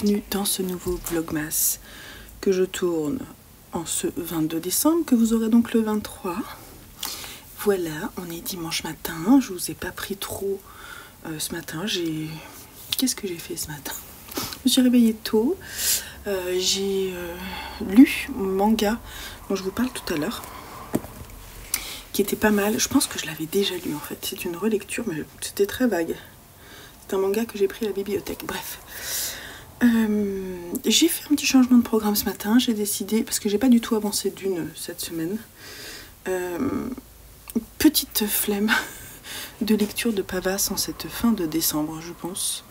bienvenue dans ce nouveau vlogmas que je tourne en ce 22 décembre, que vous aurez donc le 23. Voilà, on est dimanche matin, je vous ai pas pris trop ce matin. Qu'est-ce que j'ai fait ce matin? Je me suis réveillée tôt, j'ai lu mon manga dont je vous parle tout à l'heure, qui était pas mal. Je pense que je l'avais déjà lu en fait, c'est une relecture mais c'était très vague. C'est un manga que j'ai pris à la bibliothèque, bref. J'ai fait un petit changement de programme ce matin, j'ai décidé, parce que j'ai pas du tout avancé d'une cette semaine, petite flemme de lecture de Pavas en cette fin de décembre, je pense.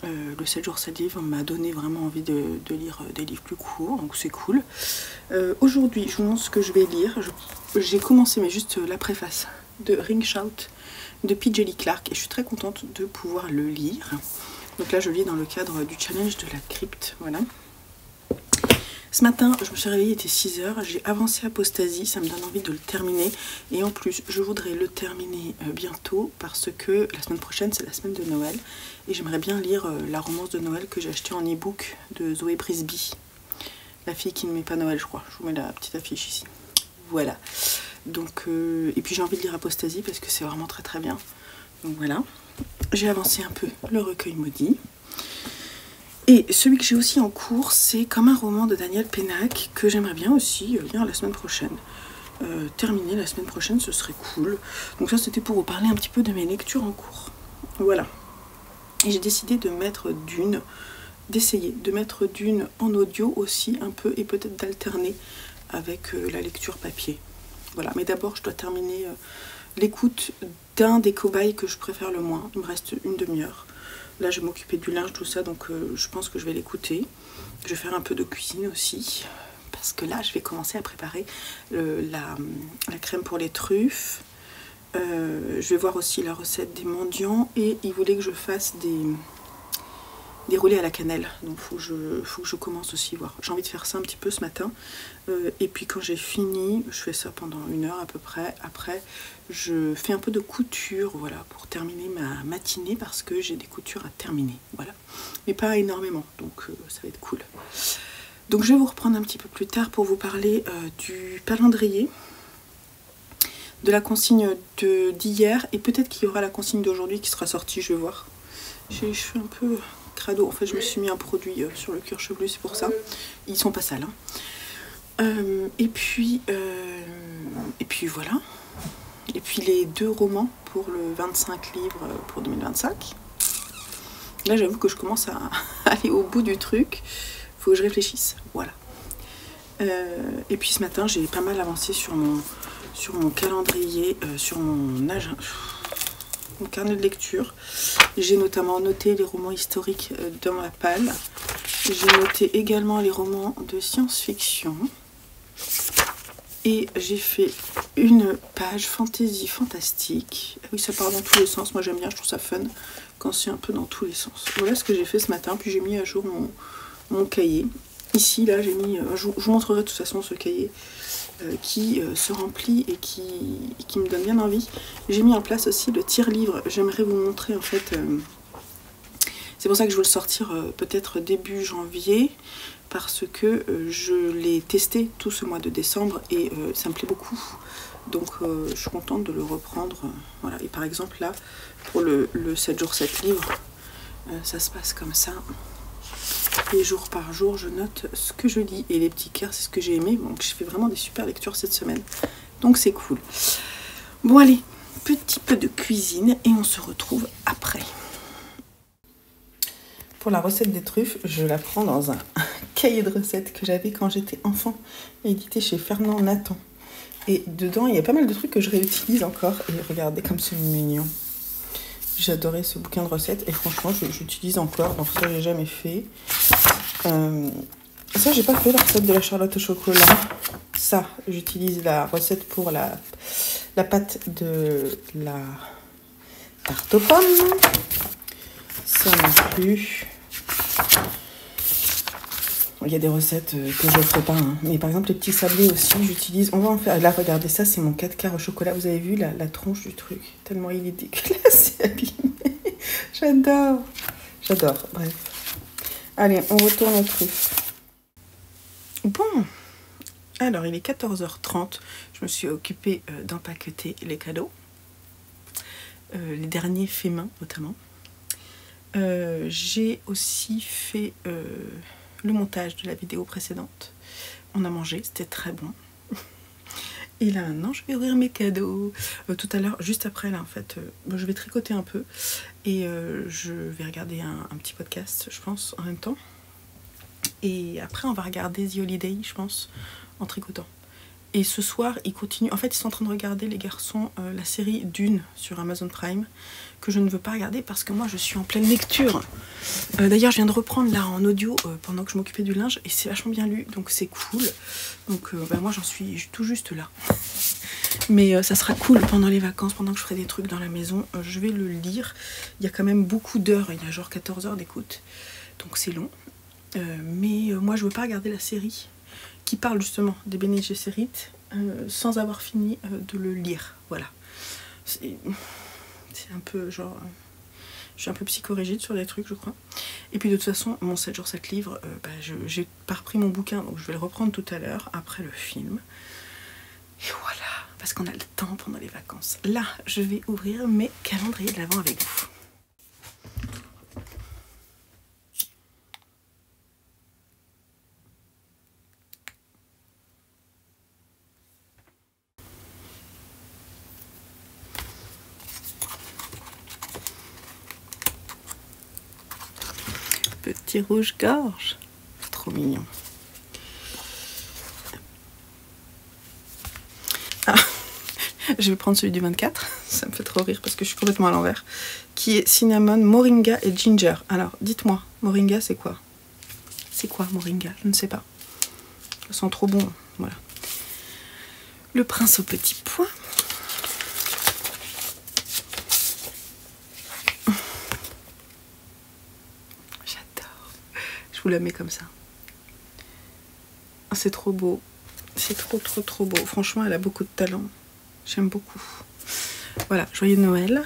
Le 7 jours 7 livres m'a donné vraiment envie de lire des livres plus courts, donc c'est cool. Aujourd'hui, je vous montre ce que je vais lire. J'ai commencé, mais juste la préface de Ring Shout de P. Djeli Clark, et je suis très contente de pouvoir le lire. Donc là, je lis dans le cadre du challenge de la crypte, voilà. Ce matin, je me suis réveillée, il était 6 h, j'ai avancé Apostasie, ça me donne envie de le terminer. Et en plus, je voudrais le terminer bientôt parce que la semaine prochaine, c'est la semaine de Noël. Et j'aimerais bien lire la romance de Noël que j'ai achetée en e-book de Zoé Brisby. La fille qui ne met pas Noël, je crois. Je vous mets la petite affiche ici. Voilà. Donc, et puis j'ai envie de lire Apostasie parce que c'est vraiment très très bien. Donc voilà. J'ai avancé un peu le recueil maudit. Et celui que j'ai aussi en cours, c'est Comme un roman de Daniel Pénac, que j'aimerais bien aussi lire la semaine prochaine. Terminer la semaine prochaine, ce serait cool. Donc ça, c'était pour vous parler un petit peu de mes lectures en cours. Voilà. Et j'ai décidé de mettre Dune, d'essayer de mettre Dune en audio aussi un peu, et peut-être d'alterner avec la lecture papier. Voilà, mais d'abord, je dois terminer l'écoute d'un des cobayes que je préfère le moins. Il me reste une demi-heure. Là, je vais m'occuper du linge, tout ça, donc je pense que je vais l'écouter. Je vais faire un peu de cuisine aussi, parce que là, je vais commencer à préparer la crème pour les truffes. Je vais voir aussi la recette des mendiants, et il voulait que je fasse des roulés à la cannelle. Donc, faut que je commence aussi voir. J'ai envie de faire ça un petit peu ce matin. Et puis, quand j'ai fini, je fais ça pendant 1 heure à peu près. Après, je fais un peu de couture, voilà, pour terminer ma matinée, parce que j'ai des coutures à terminer, voilà. Mais pas énormément, donc ça va être cool. Donc, je vais vous reprendre un petit peu plus tard pour vous parler du calendrier, de la consigne d'hier, et peut-être qu'il y aura la consigne d'aujourd'hui qui sera sortie, je vais voir. J'ai les cheveux un peu crado, en fait je me suis mis un produit sur le cuir chevelu, c'est pour ça. Ils sont pas sales, hein. Et puis voilà. Et puis les 2 romans pour le 25 livres pour 2025. Là j'avoue que je commence à aller au bout du truc. Faut que je réfléchisse, voilà. Et puis ce matin j'ai pas mal avancé sur mon calendrier, sur mon agenda, mon carnet de lecture. J'ai notamment noté les romans historiques dans ma palle. J'ai noté également les romans de science-fiction. Et j'ai fait une page fantasy fantastique. Oui, ça part dans tous les sens. Moi j'aime bien, je trouve ça fun quand c'est un peu dans tous les sens. Voilà ce que j'ai fait ce matin. Puis j'ai mis à jour mon cahier. Ici, là, j'ai mis... je vous montrerai de toute façon ce cahier qui se remplit et qui me donne bien envie. J'ai mis en place aussi le tire-livre. J'aimerais vous montrer en fait... c'est pour ça que je veux le sortir peut-être début janvier, parce que je l'ai testé tout ce mois de décembre et ça me plaît beaucoup. Donc je suis contente de le reprendre. Voilà. Et par exemple là, pour le 7 jours 7 livres, ça se passe comme ça. Et jour par jour, je note ce que je lis. Et les petits cœurs, c'est ce que j'ai aimé. Donc je fais vraiment des super lectures cette semaine. Donc c'est cool. Bon allez, petit peu de cuisine et on se retrouve après. Pour la recette des truffes, je la prends dans un cahier de recettes que j'avais quand j'étais enfant, édité chez Fernand Nathan. Et dedans, il y a pas mal de trucs que je réutilise encore. Et regardez comme c'est mignon. J'adorais ce bouquin de recettes et franchement, j'utilise encore. Donc ça, j'ai jamais fait. Ça, j'ai pas fait la recette de la Charlotte au chocolat. Ça, j'utilise la recette pour la pâte de la tarte aux pommes. Ça non plus. Il y a des recettes que je ne ferai pas, hein. Mais par exemple les petits sablés aussi j'utilise. On va en faire. Là regardez, ça c'est mon 4 quarts au chocolat. Vous avez vu la tronche du truc, tellement il est dégueulasse et abîmé. J'adore. Bref. Allez, on retourne au truc. Bon, alors il est 14h30. Je me suis occupée d'empaqueter les cadeaux. Les derniers faits main notamment. J'ai aussi fait le montage de la vidéo précédente. On a mangé, c'était très bon. Et là maintenant je vais ouvrir mes cadeaux. Tout à l'heure, juste après là en fait, je vais tricoter un peu. Et je vais regarder un petit podcast je pense en même temps. Et après on va regarder The Holiday je pense en tricotant. Et ce soir ils continuent, en fait ils sont en train de regarder les garçons la série Dune sur Amazon Prime, que je ne veux pas regarder parce que moi je suis en pleine lecture. D'ailleurs je viens de reprendre là en audio pendant que je m'occupais du linge et c'est vachement bien lu, donc c'est cool. Donc moi j'en suis tout juste là. Mais ça sera cool pendant les vacances, pendant que je ferai des trucs dans la maison, je vais le lire. Il y a quand même beaucoup d'heures, il y a genre 14 heures d'écoute, donc c'est long. Mais moi je veux pas regarder la série qui parle justement des Bene Gesserit sans avoir fini de le lire. Voilà. C'est un peu genre... je suis un peu psychorigide sur des trucs je crois. Et puis de toute façon, mon 7 jours 7 livres, j'ai pas repris mon bouquin, donc je vais le reprendre tout à l'heure après le film. Et voilà, parce qu'on a le temps pendant les vacances. Là, je vais ouvrir mes calendriers de l'Avent avec vous. Petit rouge-gorge, trop mignon. Ah, je vais prendre celui du 24, ça me fait trop rire parce que je suis complètement à l'envers. Qui est cinnamon, moringa et ginger. Alors, dites-moi, moringa c'est quoi? C'est quoi moringa? Je ne sais pas. Ça sent trop bon, voilà. Le prince aux petits pois. Je vous la mets comme ça. C'est trop beau. C'est trop beau. Franchement, elle a beaucoup de talent. J'aime beaucoup. Voilà, joyeux Noël.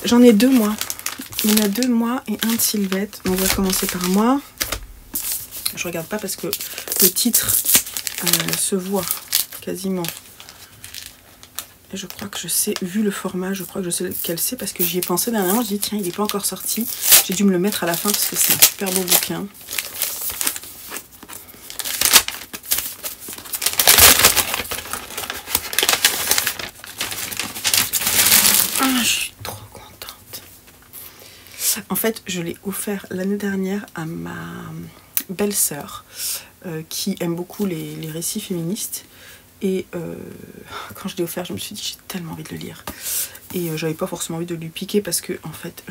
J'en ai deux moi. Il y en a deux moi et un de Sylvette. On va commencer par moi. Je regarde pas parce que le titre se voit quasiment. Et je crois que je sais, vu le format, je crois que je sais lequel c'est parce que j'y ai pensé dernièrement. Je dis tiens, il n'est pas encore sorti. J'ai dû me le mettre à la fin parce que c'est un super beau bouquin. Ah, je suis trop contente. En fait, je l'ai offert l'année dernière à ma belle-sœur qui aime beaucoup les récits féministes. Et quand je l'ai offert, je me suis dit j'ai tellement envie de le lire. Et j'avais pas forcément envie de lui piquer parce que en fait,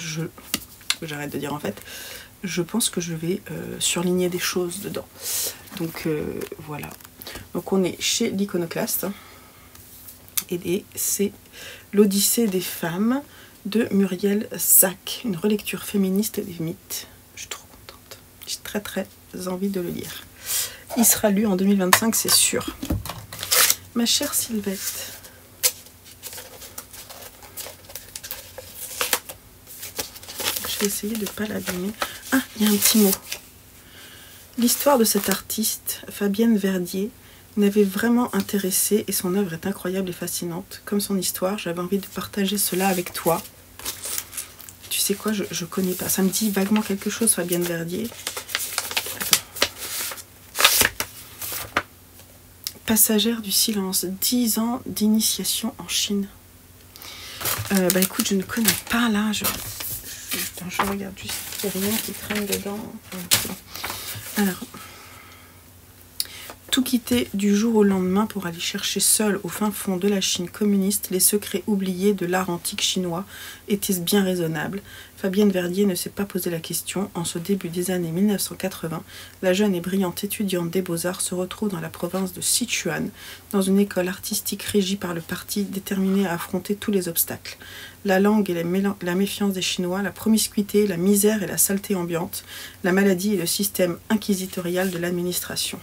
j'arrête de dire en fait, je pense que je vais surligner des choses dedans. Donc voilà. Donc on est chez l'Iconoclaste. Et c'est l'Odyssée des femmes de Muriel Zack. Une relecture féministe des mythes. Je suis trop contente. J'ai très envie de le lire. Il sera lu en 2025, c'est sûr. Ma chère Sylvette. Je vais essayer de ne pas l'abîmer. Ah, il y a un petit mot. L'histoire de cette artiste, Fabienne Verdier, m'avait vraiment intéressée et son œuvre est incroyable et fascinante. Comme son histoire, j'avais envie de partager cela avec toi. Tu sais quoi, je connais pas. Ça me dit vaguement quelque chose, Fabienne Verdier. Passagère du silence, 10 ans d'initiation en Chine. Bah écoute, je ne connais pas là. Je regarde juste s'il n'y a rien qui traîne dedans. Alors, tout quitter du jour au lendemain pour aller chercher seul au fin fond de la Chine communiste les secrets oubliés de l'art antique chinois, était-ce bien raisonnable? Fabienne Verdier ne s'est pas posé la question. En ce début des années 1980, la jeune et brillante étudiante des Beaux-Arts se retrouve dans la province de Sichuan, dans une école artistique régie par le parti, déterminée à affronter tous les obstacles. La langue et la méfiance des Chinois, la promiscuité, la misère et la saleté ambiante, la maladie et le système inquisitorial de l'administration.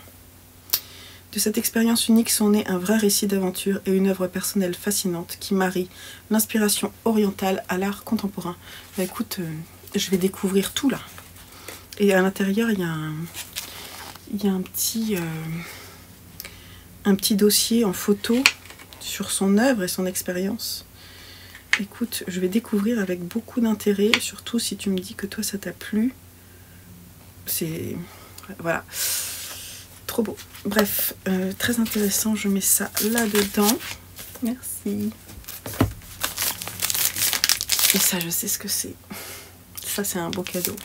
De cette expérience unique sont nés un vrai récit d'aventure et une œuvre personnelle fascinante qui marie l'inspiration orientale à l'art contemporain. Bah écoute, je vais découvrir tout là. Et à l'intérieur, il y a un petit dossier en photo sur son œuvre et son expérience. Écoute, je vais découvrir avec beaucoup d'intérêt, surtout si tu me dis que toi ça t'a plu. C'est... voilà. Trop beau. Bref, très intéressant, je mets ça là-dedans. Merci. Et ça, je sais ce que c'est. Ça, c'est un beau cadeau.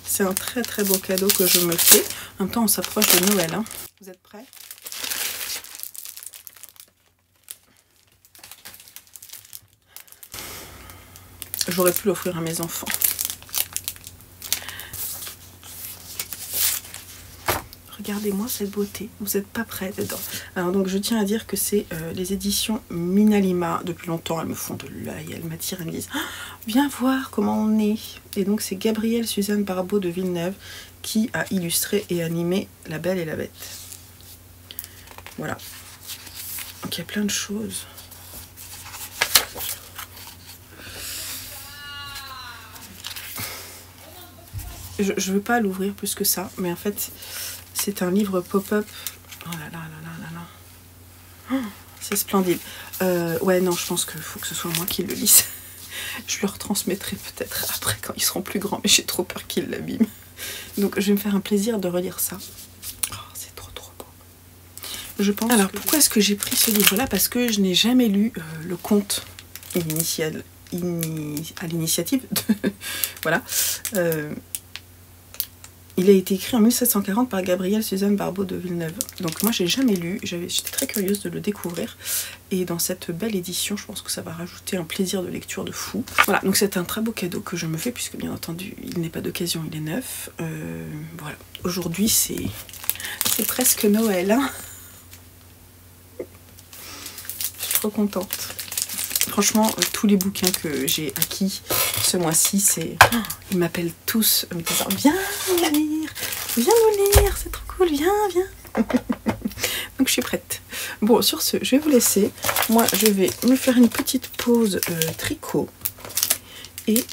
C'est un très très beau cadeau que je me fais. En même temps, on s'approche de Noël. Hein. Vous êtes prêts? J'aurais pu l'offrir à mes enfants. Regardez-moi cette beauté, vous n'êtes pas prêts dedans. Alors donc je tiens à dire que c'est les éditions Minalima. Depuis longtemps elles me font de l'œil, elles m'attirent, elles me disent oh, viens voir comment on est. Et donc c'est Gabrielle Suzanne Barbeau de Villeneuve qui a illustré et animé La Belle et la Bête. Voilà. Donc il y a plein de choses. Je veux pas l'ouvrir plus que ça, mais en fait c'est un livre pop-up. Oh là là là là là là. Oh, c'est splendide. Ouais non, je pense qu'il faut que ce soit moi qui le lise. Je leur transmettrai peut-être après quand ils seront plus grands, mais j'ai trop peur qu'ils l'abîment. Donc je vais me faire un plaisir de relire ça. Oh, c'est trop trop beau. Je pense. Alors pourquoi est-ce que j'ai pris ce livre-là? Parce que je n'ai jamais lu le conte initial à l'initiative de... voilà. Il a été écrit en 1740 par Gabrielle Suzanne Barbeau de Villeneuve. Donc moi j'ai jamais lu, j'étais très curieuse de le découvrir. Et dans cette belle édition, je pense que ça va rajouter un plaisir de lecture de fou. Voilà, donc c'est un très beau cadeau que je me fais, puisque bien entendu, il n'est pas d'occasion, il est neuf. Voilà, aujourd'hui c'est presque Noël. Hein, je suis trop contente. Franchement, tous les bouquins que j'ai acquis ce mois-ci, c'est... Oh, ils m'appellent tous, me disant viens lire, viens nous lire, c'est trop cool, viens. Donc je suis prête. Bon, sur ce, je vais vous laisser. Moi, je vais me faire une petite pause tricot. Et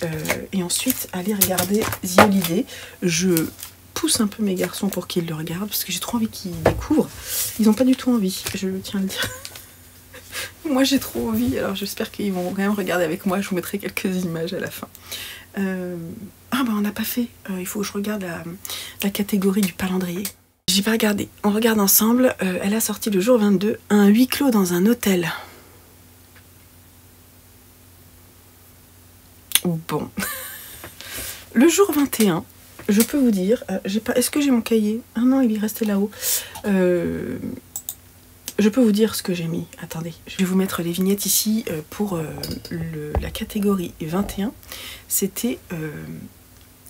ensuite, aller regarder The Holiday. Je pousse un peu mes garçons pour qu'ils le regardent, parce que j'ai trop envie qu'ils découvrent. Ils n'ont pas du tout envie, je tiens à le dire. Moi j'ai trop envie, alors j'espère qu'ils vont quand même regarder avec moi, je vous mettrai quelques images à la fin. Ah bah on n'a pas fait, il faut que je regarde la catégorie du calendrier. J'ai pas regardé, on regarde ensemble, elle a sorti le jour 22, un huis clos dans un hôtel. Bon. Le jour 21, je peux vous dire, est-ce que j'ai mon cahier? Ah non, il est resté là-haut. Je peux vous dire ce que j'ai mis. Attendez, je vais vous mettre les vignettes ici pour la catégorie 21. C'était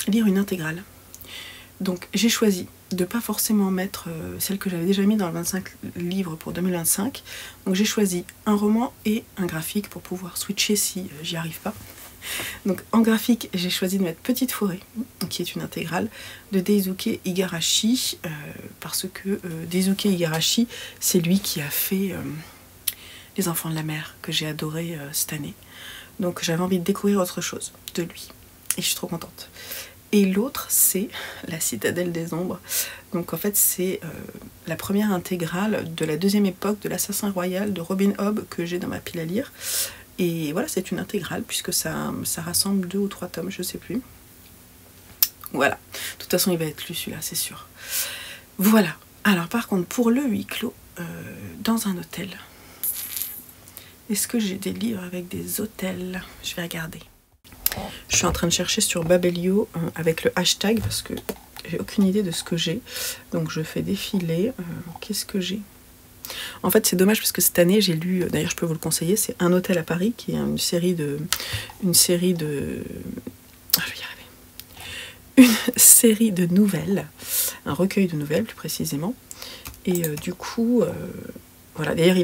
lire une intégrale. Donc j'ai choisi de pas forcément mettre celle que j'avais déjà mis dans le 25 livres pour 2025. Donc j'ai choisi un roman et un graphique pour pouvoir switcher si j'y arrive pas. Donc en graphique, j'ai choisi de mettre Petite Forêt, qui est une intégrale, de Daisuke Igarashi, parce que Daisuke Igarashi, c'est lui qui a fait Les Enfants de la Mer, que j'ai adoré cette année. Donc j'avais envie de découvrir autre chose de lui, et je suis trop contente. Et l'autre, c'est La Citadelle des Ombres. Donc en fait, c'est la première intégrale de la deuxième époque de l'Assassin Royal de Robin Hobb que j'ai dans ma pile à lire. Et voilà, c'est une intégrale puisque ça rassemble 2 ou 3 tomes, je sais plus. Voilà, de toute façon il va être lu celui-là, c'est sûr. Voilà, alors par contre pour le huis clos, dans un hôtel, est-ce que j'ai des livres avec des hôtels? Je vais regarder. Je suis en train de chercher sur Babelio avec le hashtag parce que j'ai aucune idée de ce que j'ai. Donc je fais défiler, qu'est-ce que j'ai? En fait c'est dommage parce que cette année j'ai lu, d'ailleurs je peux vous le conseiller, c'est Un hôtel à Paris qui est une série de ah, je vais y arriver. Une série de nouvelles, un recueil de nouvelles plus précisément. Et du coup, voilà, d'ailleurs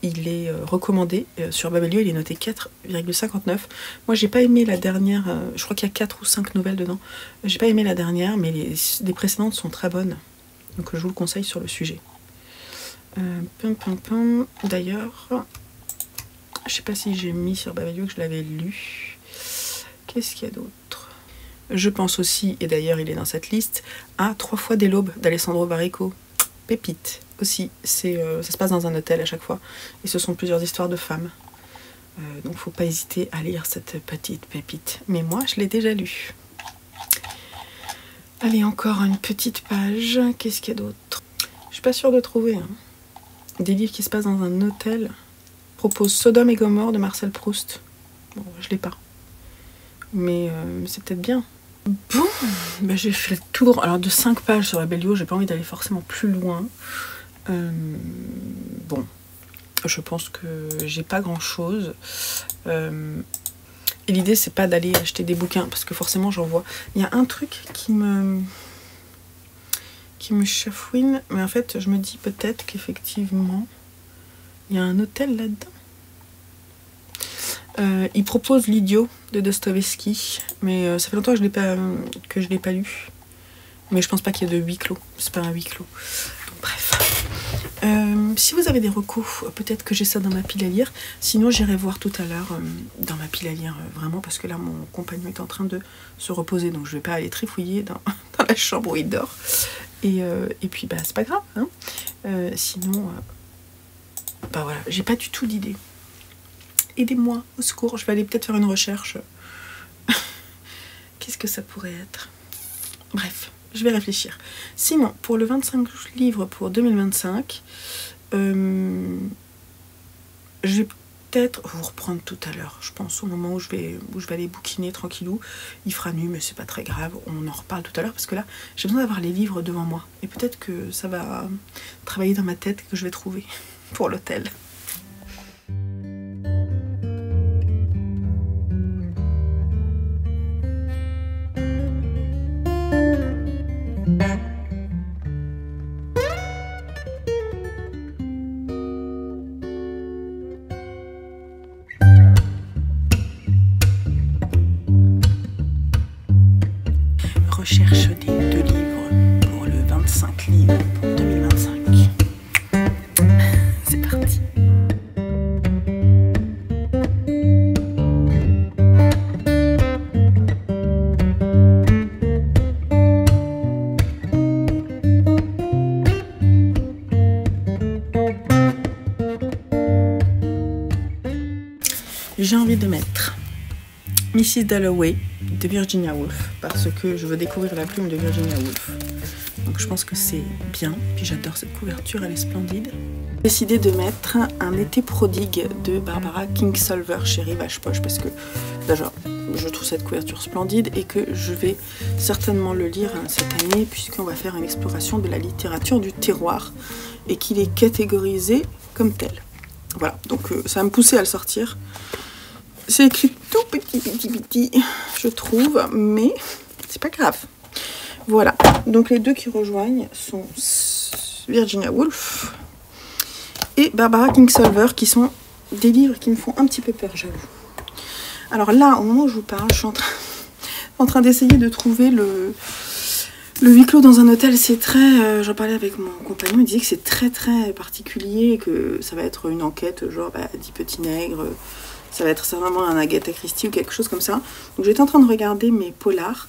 il est recommandé sur Babelio, il est noté 4,59. Moi j'ai pas aimé la dernière, je crois qu'il y a 4 ou 5 nouvelles dedans. J'ai pas aimé la dernière, mais les précédentes sont très bonnes. Donc je vous le conseille sur le sujet. D'ailleurs, je sais pas si j'ai mis sur Babelio que je l'avais lu. Qu'est-ce qu'il y a d'autre? Je pense aussi, et d'ailleurs il est dans cette liste, à 3 fois dès l'aube d'Alessandro Barrico. Pépite aussi, ça se passe dans un hôtel à chaque fois. Et ce sont plusieurs histoires de femmes. Donc faut pas hésiter à lire cette petite pépite. Mais moi je l'ai déjà lu. Allez, encore une petite page. Qu'est-ce qu'il y a d'autre? Je suis pas sûre de trouver. Hein. Des livres qui se passent dans un hôtel. Propose Sodome et Gomorrhe de Marcel Proust. Bon, je l'ai pas. Mais c'est peut-être bien. Bon, bah j'ai fait le tour. Alors de 5 pages sur Abellio, j'ai pas envie d'aller forcément plus loin. Bon, je pense que j'ai pas grand chose. Et l'idée c'est pas d'aller acheter des bouquins parce que forcément j'en vois. Il y a un truc qui me chafouine, mais en fait je me dis peut-être qu'effectivement il y a un hôtel là-dedans. Il propose L'Idiot de Dostoïevski, mais ça fait longtemps que je l'ai pas lu. Mais je pense pas qu'il y ait de huis clos. C'est pas un huis clos. Donc, bref. Si vous avez des recours, peut-être que j'ai ça dans ma pile à lire. Sinon, j'irai voir tout à l'heure dans ma pile à lire, vraiment, parce que là, mon compagnon est en train de se reposer, donc je vais pas aller trifouiller dans la chambre où il dort. Et puis, bah, c'est pas grave. Hein. Sinon, bah voilà, j'ai pas du tout d'idée. Aidez-moi, au secours, je vais aller peut-être faire une recherche. Qu'est-ce que ça pourrait être? Bref, je vais réfléchir. Sinon, pour le 25 livres pour 2025, je vais peut-être vous reprendre tout à l'heure, je pense, au moment où je vais aller bouquiner tranquillou. Il fera nuit, mais c'est pas très grave, on en reparle tout à l'heure, parce que là, j'ai besoin d'avoir les livres devant moi. Et peut-être que ça va travailler dans ma tête, que je vais trouver pour l'hôtel. Recherche des 2 livres pour le 25 livres pour 2025. C'est parti. J'ai envie de mettre Mrs. Dalloway de Virginia Woolf parce que je veux découvrir la plume de Virginia Woolf. Donc je pense que c'est bien. Puis j'adore cette couverture, elle est splendide. J'ai décidé de mettre Un été prodigue de Barbara Kingsolver chez Rivage Poche parce que déjà je trouve cette couverture splendide et que je vais certainement le lire cette année puisqu'on va faire une exploration de la littérature du terroir et qu'il est catégorisé comme tel. Voilà, donc ça va me pousser à le sortir. C'est écrit tout petit, je trouve, mais c'est pas grave. Voilà, donc les 2 qui rejoignent sont Virginia Woolf et Barbara Kingsolver, qui sont des livres qui me font un petit peu peur, j'avoue. Alors là, au moment où je vous parle, je suis en train d'essayer de trouver le huis clos dans un hôtel. C'est très... j'en parlais avec mon compagnon, il disait que c'est très très particulier, que ça va être une enquête genre 10 petits nègres... Ça va être certainement un Agatha Christie ou quelque chose comme ça. Donc j'étais en train de regarder mes polars.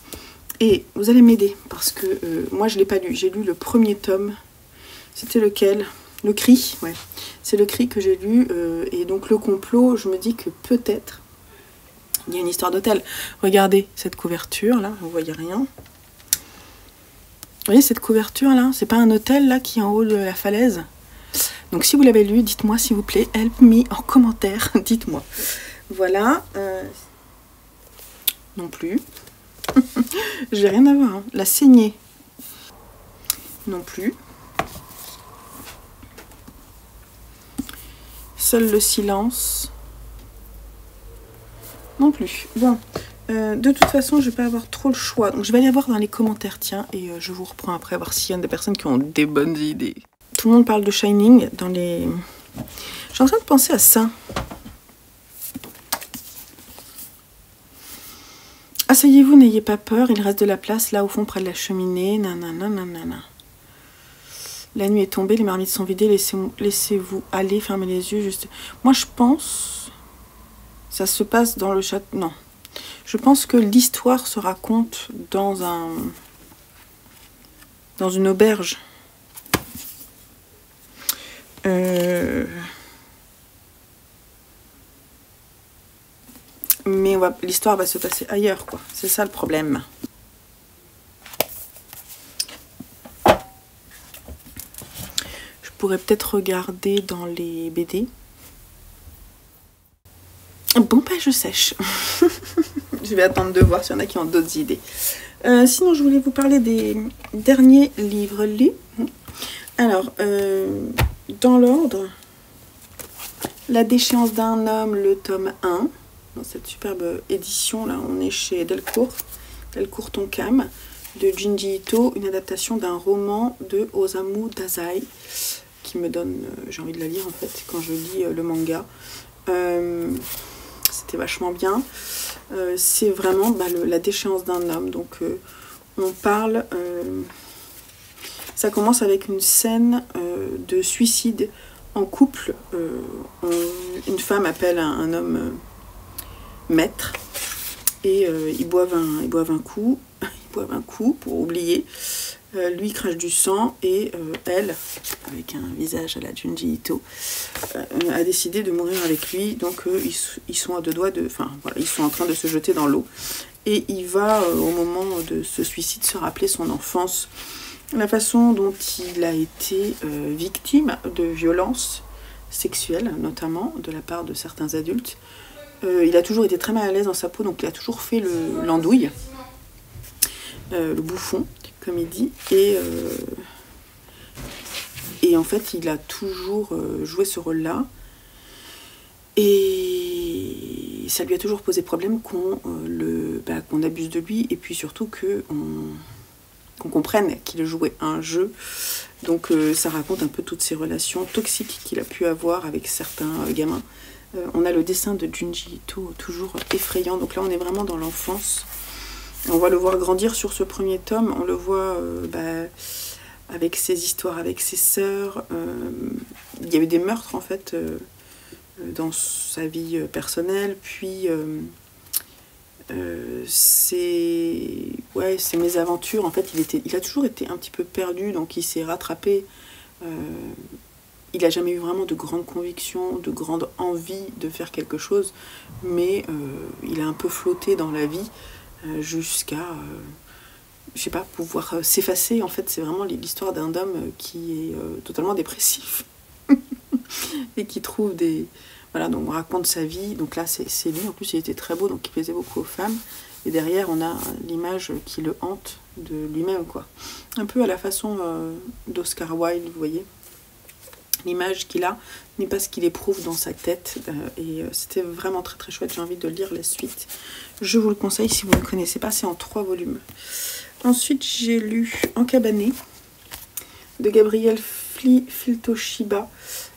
Et vous allez m'aider parce que moi je ne l'ai pas lu. J'ai lu le premier tome. C'était lequel? Le Cri, ouais. C'est le Cri que j'ai lu. Et donc le complot, je me dis que peut-être il y a une histoire d'hôtel. Regardez cette couverture là, vous voyez rien. Vous voyez cette couverture là? C'est pas un hôtel là qui est en haut de la falaise? Donc si vous l'avez lu, dites-moi s'il vous plaît, help me en commentaire, dites-moi. Voilà. Non plus. J'ai rien à voir. Hein. La saignée. Non plus. Seul le silence. Non plus. Bon. De toute façon, je vais pas avoir trop le choix. Donc je vais aller voir dans les commentaires, tiens, et je vous reprends après, voir s'il y a des personnes qui ont des bonnes idées. Tout le monde parle de Shining dans les... Je suis en train de penser à ça. Asseyez-vous, n'ayez pas peur, il reste de la place là au fond près de la cheminée. Nanana, nanana. La nuit est tombée, les marmites sont vidées, laissez-vous aller, fermez les yeux. Juste. Moi je pense... Ça se passe dans le château... Non. Je pense que l'histoire se raconte dans une auberge. Mais l'histoire va se passer ailleurs, quoi. C'est ça le problème. Je pourrais peut-être regarder dans les BD. Bon, bah, je sèche. Je vais attendre de voir s'il y en a qui ont d'autres idées. Sinon, je voulais vous parler des derniers livres lus. Alors, dans l'ordre, La déchéance d'un homme, le tome 1. Dans cette superbe édition, là, on est chez Delcourt Tonkam, de Junji Ito, une adaptation d'un roman de Osamu Dazai, qui me donne, j'ai envie de la lire en fait, quand je lis le manga. C'était vachement bien. C'est vraiment la déchéance d'un homme. Donc on parle... ça commence avec une scène de suicide en couple. Une femme appelle un homme maître et ils boivent un coup. Ils boivent un coup pour oublier. Lui crache du sang et elle, avec un visage à la Junji Ito, a décidé de mourir avec lui. Donc ils sont à deux doigts de... Enfin voilà, ils sont en train de se jeter dans l'eau. Et il va, au moment de ce suicide, se rappeler son enfance, la façon dont il a été victime de violences sexuelles, notamment de la part de certains adultes. Il a toujours été très mal à l'aise dans sa peau, donc il a toujours fait l'andouille, le bouffon, comme il dit, et en fait il a toujours joué ce rôle-là, et ça lui a toujours posé problème qu'on abuse de lui, et puis surtout qu'on comprenne qu'il jouait un jeu. Donc ça raconte un peu toutes ces relations toxiques qu'il a pu avoir avec certains gamins. On a le dessin de Junji Ito toujours effrayant, donc là on est vraiment dans l'enfance. On va le voir grandir sur ce premier tome, on le voit avec ses histoires, avec ses sœurs. Il y a eu des meurtres en fait dans sa vie personnelle, puis ses mésaventures. En fait, il a toujours été un petit peu perdu, donc il s'est rattrapé. Il n'a jamais eu vraiment de grandes convictions, de grandes envies de faire quelque chose, mais il a un peu flotté dans la vie jusqu'à, je sais pas, pouvoir s'effacer. En fait, c'est vraiment l'histoire d'un homme qui est totalement dépressif et qui trouve des... Voilà, donc on raconte sa vie. Donc là, c'est lui. En plus, il était très beau, donc il plaisait beaucoup aux femmes. Et derrière, on a l'image qui le hante de lui-même, quoi. Un peu à la façon d'Oscar Wilde, vous voyez. L'image qu'il a n'est pas ce qu'il éprouve dans sa tête. Et c'était vraiment très très chouette. J'ai envie de lire la suite. Je vous le conseille si vous ne connaissez pas. C'est en 3 volumes. Ensuite, j'ai lu Encabané de Gabriel Filtoshiba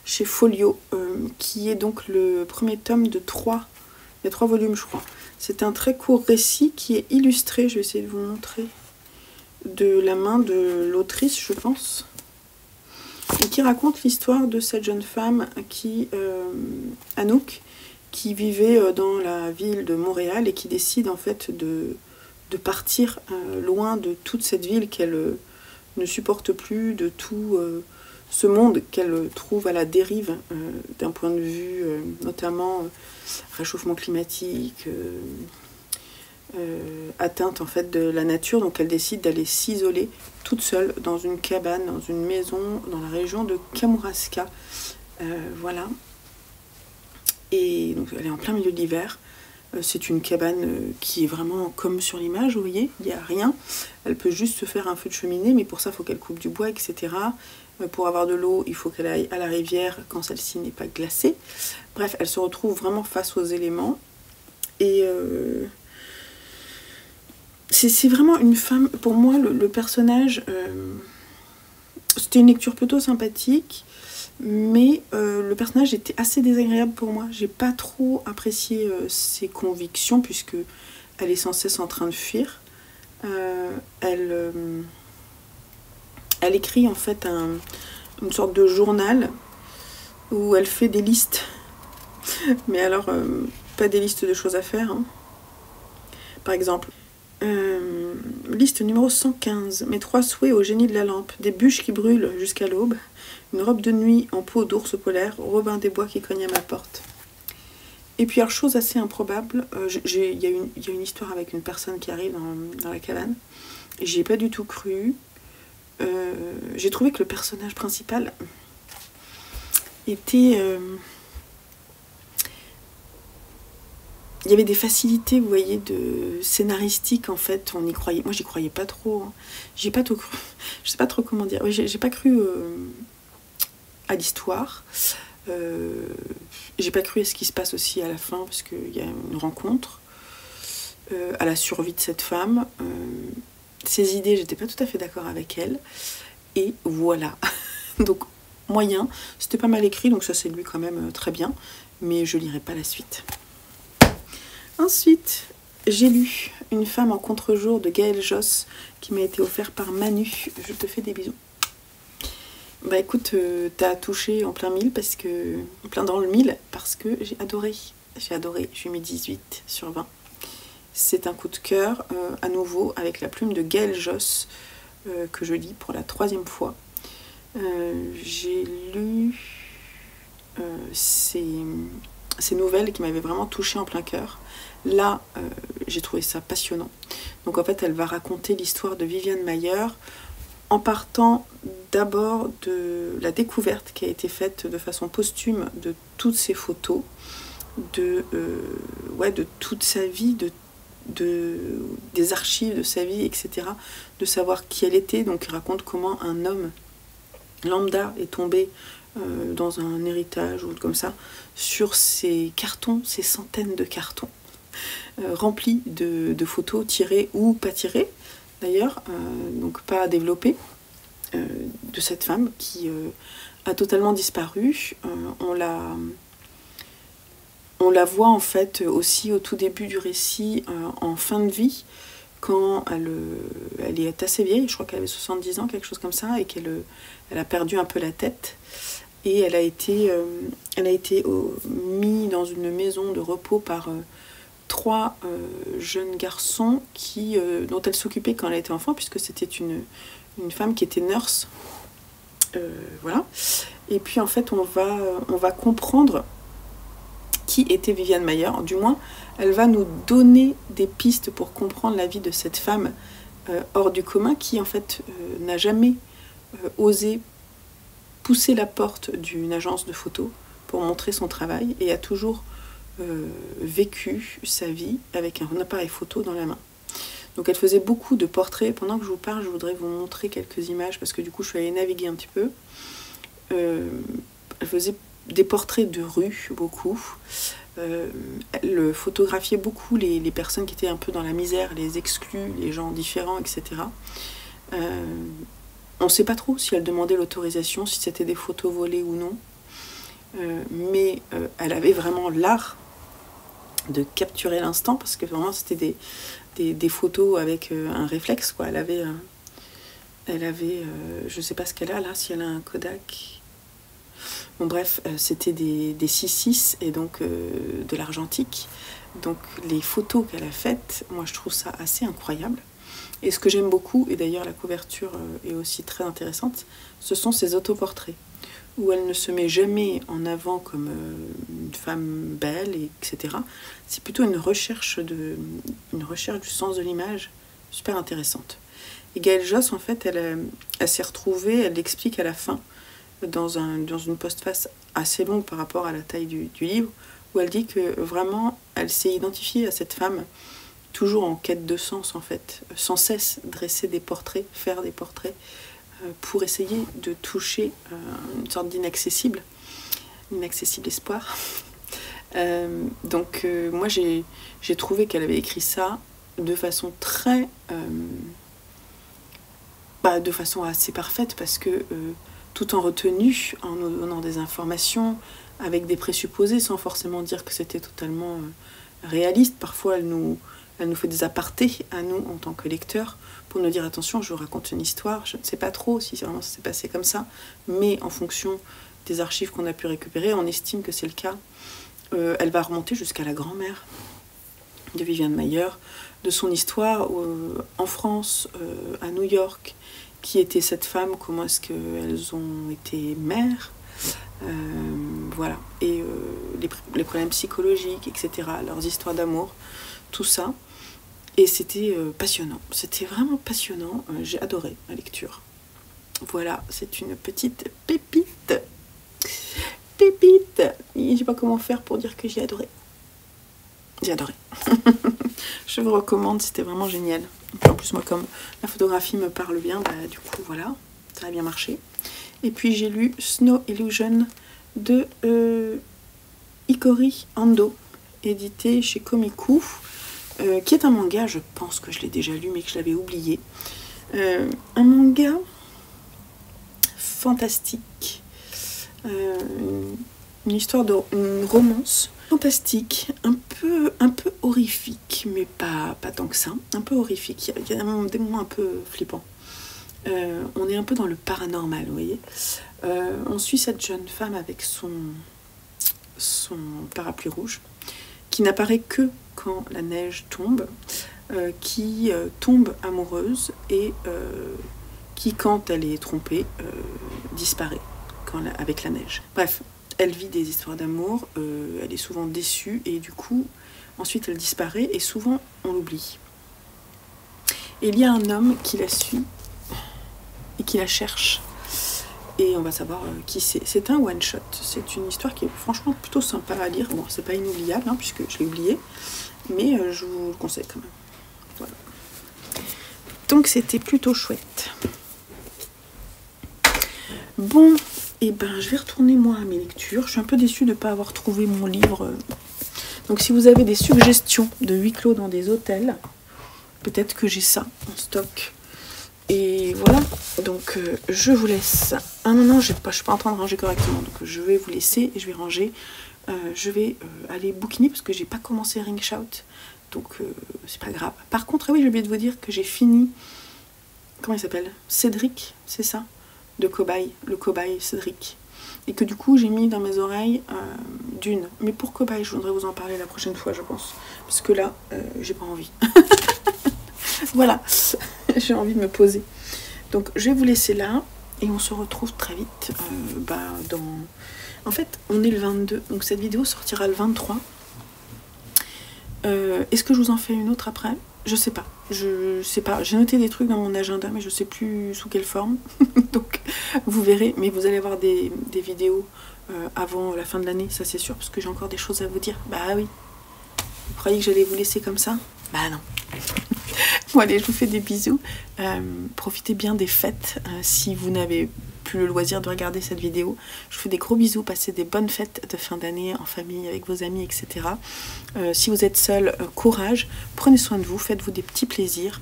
chez Folio, qui est donc le premier tome de 3. Il y a 3 volumes, je crois. C'est un très court récit qui est illustré. Je vais essayer de vous montrer de la main de l'autrice, je pense. Et qui raconte l'histoire de cette jeune femme Anouk, qui vivait dans la ville de Montréal et qui décide en fait de partir loin de toute cette ville qu'elle ne supporte plus, de tout ce monde qu'elle trouve à la dérive d'un point de vue notamment réchauffement climatique, atteinte en fait de la nature. Donc elle décide d'aller s'isoler toute seule dans une cabane, dans une maison dans la région de Kamouraska. Voilà. Et donc elle est en plein milieu de l'hiver. C'est une cabane qui est vraiment comme sur l'image, vous voyez, il n'y a rien. Elle peut juste se faire un feu de cheminée, mais pour ça il faut qu'elle coupe du bois, etc. Pour avoir de l'eau, il faut qu'elle aille à la rivière quand celle-ci n'est pas glacée. Bref, elle se retrouve vraiment face aux éléments. Et c'est vraiment une femme, pour moi le personnage, c'était une lecture plutôt sympathique, mais le personnage était assez désagréable pour moi. J'ai pas trop apprécié ses convictions, puisque elle est sans cesse en train de fuir. Elle écrit en fait une sorte de journal où elle fait des listes, mais alors pas des listes de choses à faire, hein. Par exemple, liste numéro 115. Mes 3 souhaits au génie de la lampe. Des bûches qui brûlent jusqu'à l'aube. Une robe de nuit en peau d'ours polaire. Robin des Bois qui cogne à ma porte. Et puis, alors, chose assez improbable, il y a une histoire avec une personne qui arrive dans la cabane. Et j'y ai pas du tout cru. J'ai trouvé que le personnage principal était... il y avait des facilités, vous voyez, de scénaristique, en fait, on y croyait. Moi, j'y croyais pas trop. Hein. J'ai pas tout cru. Je sais pas trop comment dire. Oui, j'ai pas cru à l'histoire. J'ai pas cru à ce qui se passe aussi à la fin, parce qu'il y a une rencontre, à la survie de cette femme. Ses idées, j'étais pas tout à fait d'accord avec elle. Et voilà. Donc, moyen. C'était pas mal écrit, donc ça, c'est lui quand même très bien. Mais je lirai pas la suite. Ensuite, j'ai lu Une femme en contre-jour de Gaël Josse qui m'a été offert par Manu. Je te fais des bisous. Bah écoute, t'as touché en plein mille parce que plein dans le mille parce que j'ai adoré. J'ai adoré. Je lui mets 18 sur 20. C'est un coup de cœur à nouveau avec la plume de Gaël Josse que je lis pour la 3e fois. J'ai lu ces nouvelles qui m'avaient vraiment touché en plein cœur. Là, j'ai trouvé ça passionnant. Donc en fait, elle va raconter l'histoire de Viviane Mayer en partant d'abord de la découverte qui a été faite de façon posthume de toutes ses photos, de toute sa vie, des archives de sa vie, etc. De savoir qui elle était. Donc elle raconte comment un homme lambda est tombé dans un héritage ou comme ça, sur ces cartons, ces centaines de cartons remplis de photos tirées ou pas tirées d'ailleurs, donc pas développées, de cette femme qui a totalement disparu. On la voit en fait aussi au tout début du récit, en fin de vie, quand elle est assez vieille, je crois qu'elle avait 70 ans, quelque chose comme ça, et qu'elle a perdu un peu la tête. Et elle a été mise dans une maison de repos par 3 jeunes garçons dont elle s'occupait quand elle était enfant, puisque c'était une femme qui était nurse. Voilà. Et puis en fait, on va comprendre qui était Viviane Mayer. Du moins, elle va nous donner des pistes pour comprendre la vie de cette femme hors du commun qui en fait n'a jamais osé pousser la porte d'une agence de photos pour montrer son travail et a toujours vécu sa vie avec un appareil photo dans la main. Donc elle faisait beaucoup de portraits. Pendant que je vous parle, je voudrais vous montrer quelques images parce que du coup je suis allée naviguer un petit peu. Elle faisait des portraits de rue, beaucoup. Elle photographiait beaucoup les personnes qui étaient un peu dans la misère, les exclus, les gens différents, etc. On ne sait pas trop si elle demandait l'autorisation, si c'était des photos volées ou non. Mais elle avait vraiment l'art de capturer l'instant, parce que vraiment c'était des photos avec un réflexe, quoi. Elle avait je ne sais pas ce qu'elle a là, si elle a un Kodak. Bon bref, c'était des 6.6 et donc de l'argentique. Donc les photos qu'elle a faites, moi je trouve ça assez incroyable. Et ce que j'aime beaucoup, et d'ailleurs la couverture est aussi très intéressante, ce sont ses autoportraits, où elle ne se met jamais en avant comme une femme belle, etc. C'est plutôt une recherche du sens de l'image super intéressante. Et Gaël Josse, en fait, elle s'est retrouvée, elle l'explique à la fin, dans une postface assez longue par rapport à la taille du livre, où elle dit que vraiment, elle s'est identifiée à cette femme, toujours en quête de sens, en fait, sans cesse dresser des portraits, faire des portraits, pour essayer de toucher une sorte d'inaccessible espoir. Donc moi j'ai trouvé qu'elle avait écrit ça de façon de façon assez parfaite, parce que tout en retenue, en nous donnant des informations avec des présupposés, sans forcément dire que c'était totalement réaliste. Parfois elle nous fait des apartés à nous en tant que lecteurs pour nous dire attention, je vous raconte une histoire, je ne sais pas trop si vraiment ça s'est passé comme ça, mais en fonction des archives qu'on a pu récupérer, on estime que c'est le cas. Elle va remonter jusqu'à la grand-mère de Viviane Maier, de son histoire en France, à New York, qui était cette femme, comment est-ce qu'elles ont été mères, voilà, et les problèmes psychologiques, etc., leurs histoires d'amour, tout ça. Et c'était passionnant, c'était vraiment passionnant, j'ai adoré la lecture. Voilà, c'est une petite pépite. Pépite. Je sais pas comment faire pour dire que j'ai adoré. J'ai adoré. Je vous recommande, c'était vraiment génial. En plus, moi, comme la photographie me parle bien, bah, du coup, voilà, ça a bien marché. Et puis, j'ai lu Snow Illusion de Ikori Ando, édité chez Komiku, qui est un manga, je pense que je l'ai déjà lu, mais que je l'avais oublié. Un manga fantastique. Une histoire une romance fantastique, un peu horrifique, mais pas tant que ça, un peu horrifique. Il y a des moments un peu flippants. On est un peu dans le paranormal, vous voyez. On suit cette jeune femme avec son parapluie rouge, qui n'apparaît que quand la neige tombe, qui tombe amoureuse et qui, quand elle est trompée, disparaît avec la neige. Bref, elle vit des histoires d'amour, elle est souvent déçue et du coup, ensuite elle disparaît et souvent on l'oublie. Et il y a un homme qui la suit et qui la cherche et on va savoir qui c'est. C'est un one-shot, c'est une histoire qui est franchement plutôt sympa à lire. Bon, c'est pas inoubliable hein, puisque je l'ai oublié, mais je vous le conseille quand même. Voilà. Donc c'était plutôt chouette. Bon, et ben je vais retourner moi à mes lectures. Je suis un peu déçue de ne pas avoir trouvé mon livre. Donc si vous avez des suggestions de huis clos dans des hôtels, peut-être que j'ai ça en stock. Et voilà, donc je vous laisse. Ah non, je suis pas en train de ranger correctement, donc je vais vous laisser et je vais ranger. Je vais aller bouquiner parce que j'ai pas commencé Ring Shout, donc c'est pas grave. Par contre, oui, j'ai oublié de vous dire que j'ai fini. Comment il s'appelle? Cédric, c'est ça? De Cobaye, le Cobaye Cédric. Et que du coup j'ai mis dans mes oreilles Dune. Mais pour Cobaye, je voudrais vous en parler la prochaine fois, je pense. Parce que là, j'ai pas envie. Voilà, j'ai envie de me poser. Donc je vais vous laisser là et on se retrouve très vite. En fait, on est le 22, donc cette vidéo sortira le 23. Est-ce que je vous en fais une autre après? Je sais pas. J'ai noté des trucs dans mon agenda, mais je sais plus sous quelle forme. Donc vous verrez, mais vous allez avoir des vidéos avant la fin de l'année, ça c'est sûr, parce que j'ai encore des choses à vous dire. Bah oui. Vous croyez que j'allais vous laisser comme ça? Bah non. Bon allez, je vous fais des bisous. Profitez bien des fêtes si vous n'avez plus le loisir de regarder cette vidéo. Je vous fais des gros bisous, passez des bonnes fêtes de fin d'année en famille, avec vos amis, etc. Si vous êtes seul, courage, prenez soin de vous, faites-vous des petits plaisirs,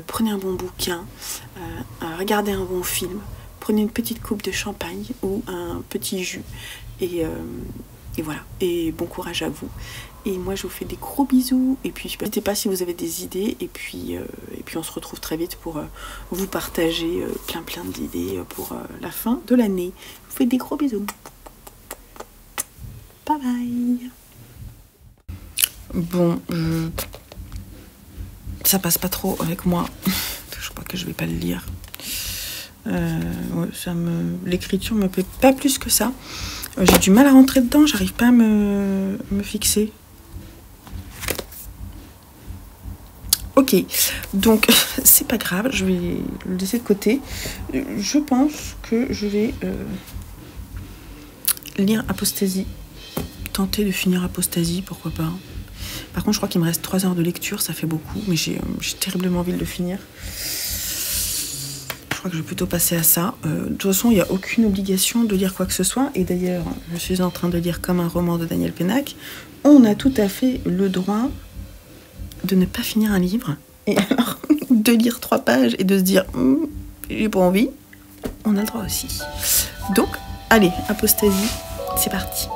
prenez un bon bouquin, regardez un bon film, prenez une petite coupe de champagne ou un petit jus et voilà, et bon courage à vous. Et moi je vous fais des gros bisous et puis n'hésitez pas si vous avez des idées et puis on se retrouve très vite pour vous partager plein d'idées pour la fin de l'année. Je vous fais des gros bisous. Bye bye. Bon, ça passe pas trop avec moi. Je crois que je vais pas le lire. Ouais, l'écriture me plaît pas plus que ça. J'ai du mal à rentrer dedans, j'arrive pas à me fixer. Ok, donc c'est pas grave, je vais le laisser de côté. Je pense que je vais lire Apostasie. Tenter de finir Apostasie, pourquoi pas. Par contre, je crois qu'il me reste 3 heures de lecture, ça fait beaucoup, mais j'ai terriblement envie de le finir. Je crois que je vais plutôt passer à ça. De toute façon, il n'y a aucune obligation de lire quoi que ce soit. Et d'ailleurs, je suis en train de lire comme un roman de Daniel Pénac. On a tout à fait le droit de ne pas finir un livre. Et alors, de lire 3 pages et de se dire j'ai pas envie, on a le droit aussi. Donc, allez, Apostasie, c'est parti.